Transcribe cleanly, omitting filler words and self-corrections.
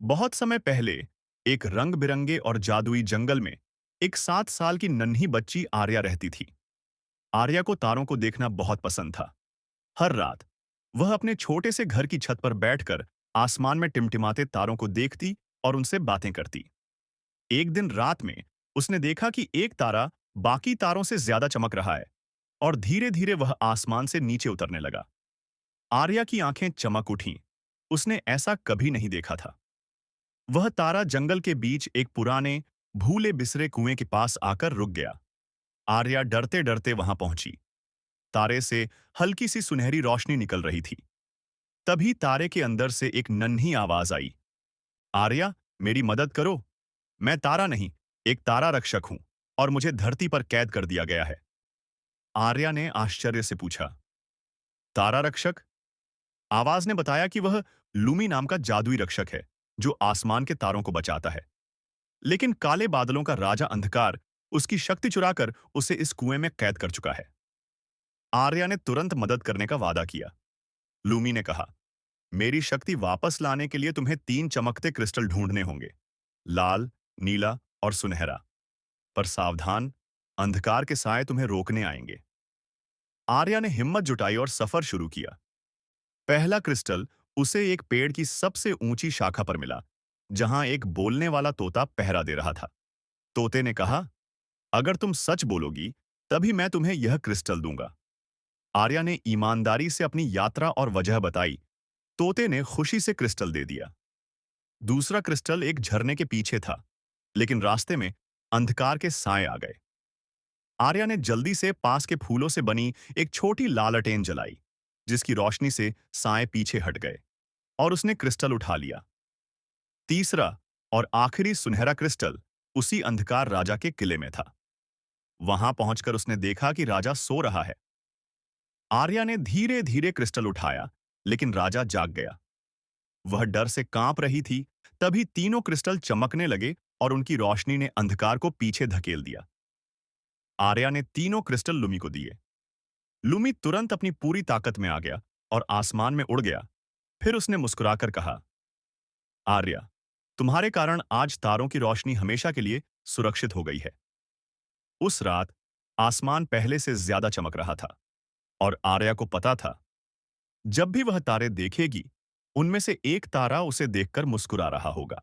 बहुत समय पहले एक रंग बिरंगे और जादुई जंगल में एक 7 साल की नन्ही बच्ची आर्या रहती थी। आर्या को तारों को देखना बहुत पसंद था। हर रात वह अपने छोटे से घर की छत पर बैठकर आसमान में टिमटिमाते तारों को देखती और उनसे बातें करती। एक दिन रात में उसने देखा कि एक तारा बाकी तारों से ज्यादा चमक रहा है और धीरे धीरे वह आसमान से नीचे उतरने लगा। आर्या की आंखें चमक उठीं। उसने ऐसा कभी नहीं देखा था। वह तारा जंगल के बीच एक पुराने भूले बिसरे कुएं के पास आकर रुक गया। आर्या डरते डरते वहां पहुंची। तारे से हल्की सी सुनहरी रोशनी निकल रही थी। तभी तारे के अंदर से एक नन्ही आवाज आई। आर्या, मेरी मदद करो। मैं तारा नहीं, एक तारा रक्षक हूं और मुझे धरती पर कैद कर दिया गया है। आर्या ने आश्चर्य से पूछा, तारा रक्षक? आवाज ने बताया कि वह लूमी नाम का जादुई रक्षक है जो आसमान के तारों को बचाता है। लेकिन काले बादलों का राजा अंधकार उसकी शक्ति चुराकर उसे इस कुएं में कैद कर चुका है। आर्या ने तुरंत मदद करने का वादा किया। लूमी ने कहा, मेरी शक्ति वापस लाने के लिए तुम्हें 3 चमकते क्रिस्टल ढूंढने होंगे, लाल, नीला और सुनहरा। पर सावधान, अंधकार के साए तुम्हें रोकने आएंगे। आर्या ने हिम्मत जुटाई और सफर शुरू किया। पहला क्रिस्टल उसे एक पेड़ की सबसे ऊंची शाखा पर मिला, जहां एक बोलने वाला तोता पहरा दे रहा था। तोते ने कहा, अगर तुम सच बोलोगी तभी मैं तुम्हें यह क्रिस्टल दूंगा। आर्या ने ईमानदारी से अपनी यात्रा और वजह बताई। तोते ने खुशी से क्रिस्टल दे दिया। दूसरा क्रिस्टल एक झरने के पीछे था, लेकिन रास्ते में अंधकार के साए आ गए। आर्या ने जल्दी से पास के फूलों से बनी एक छोटी लालटेन जलाई, जिसकी रोशनी से साए पीछे हट गए और उसने क्रिस्टल उठा लिया। तीसरा और आखिरी सुनहरा क्रिस्टल उसी अंधकार राजा के किले में था। वहां पहुंचकर उसने देखा कि राजा सो रहा है। आर्या ने धीरे धीरे क्रिस्टल उठाया, लेकिन राजा जाग गया। वह डर से कांप रही थी। तभी तीनों क्रिस्टल चमकने लगे और उनकी रोशनी ने अंधकार को पीछे धकेल दिया। आर्या ने तीनों क्रिस्टल लुमी को दिए। लुमी तुरंत अपनी पूरी ताकत में आ गया और आसमान में उड़ गया। फिर उसने मुस्कुराकर कहा, आर्या, तुम्हारे कारण आज तारों की रोशनी हमेशा के लिए सुरक्षित हो गई है। उस रात आसमान पहले से ज्यादा चमक रहा था और आर्या को पता था, जब भी वह तारे देखेगी, उनमें से एक तारा उसे देखकर मुस्कुरा रहा होगा।